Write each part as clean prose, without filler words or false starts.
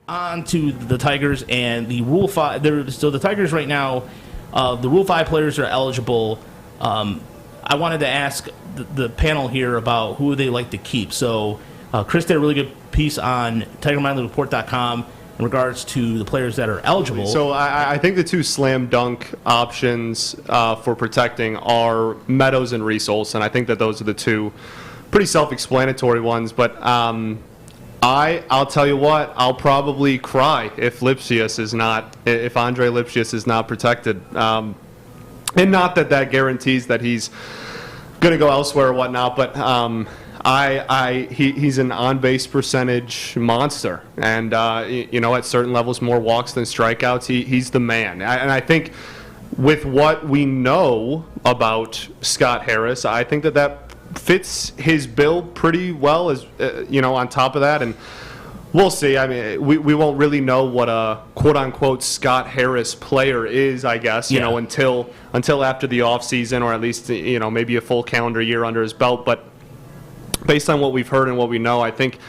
on to the Tigers and the Rule 5. So the Tigers right now, the Rule 5 players are eligible. I wanted to ask the panel here about who they like to keep. So Chris did a really good piece on TigerMindReport.com in regards to the players that are eligible. So I think the two slam dunk options for protecting are Meadows and Reese Olson. I think that those are the two pretty self-explanatory ones. But I'll tell you what, I'll probably cry if Andre Lipsius is not protected. And not that guarantees that he's going to go elsewhere or whatnot, but he's an on-base percentage monster, and at certain levels, more walks than strikeouts. He's the man, and I think with what we know about Scott Harris, I think that fits his bill pretty well. As on top of that, and we'll see. I mean, we won't really know what a quote-unquote Scott Harris player is, I guess, until after the offseason, or at least maybe a full calendar year under his belt, but based on what we've heard and what we know, I think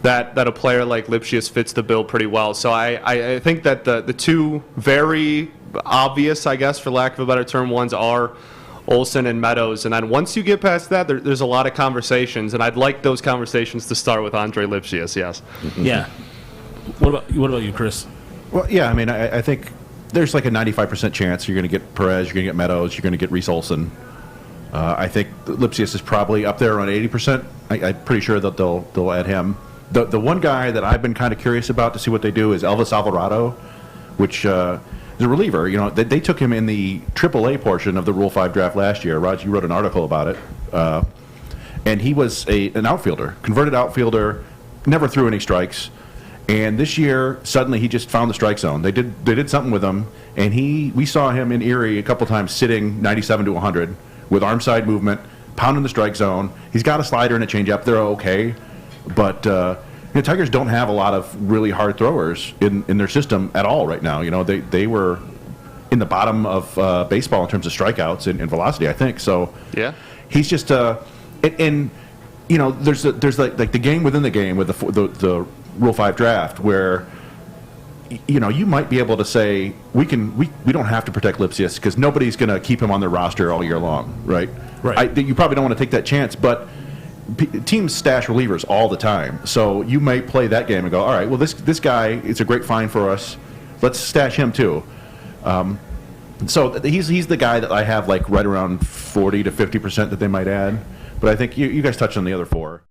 that a player like Lipsius fits the bill pretty well. So I think that the two very obvious, I guess, for lack of a better term, ones are Olson and Meadows. And then once you get past that, there's a lot of conversations, and I'd like those conversations to start with Andre Lipsius, yes. Yeah. What about you, Chris? Well, yeah, I mean, I think there's like a 95% chance you're going to get Perez, you're going to get Meadows, you're going to get Reese Olson. I think Lipsius is probably up there around 80%. I'm pretty sure that they'll add him. The one guy that I've been kind of curious about to see what they do is Elvis Alvarado, which is a reliever. They took him in the AAA portion of the Rule 5 draft last year. Raj, you wrote an article about it. And he was an outfielder, converted outfielder, never threw any strikes. And this year, suddenly he just found the strike zone. They did something with him, and we saw him in Erie a couple times sitting 97 to 100. With arm side movement, pounding the strike zone. He's got a slider and a changeup. They're okay. But Tigers don't have a lot of really hard throwers in their system at all right now. They were in the bottom of baseball in terms of strikeouts and velocity, I think. So yeah, he's just there's like the game within the game with the Rule 5 draft where you might be able to say we don't have to protect Lipsius because nobody's going to keep him on their roster all year long, right? Right. You probably don't want to take that chance, but teams stash relievers all the time, so you might play that game and go, all right, well this guy is a great find for us. Let's stash him too. So he's the guy that I have like right around 40 to 50% that they might add, but I think you guys touched on the other four.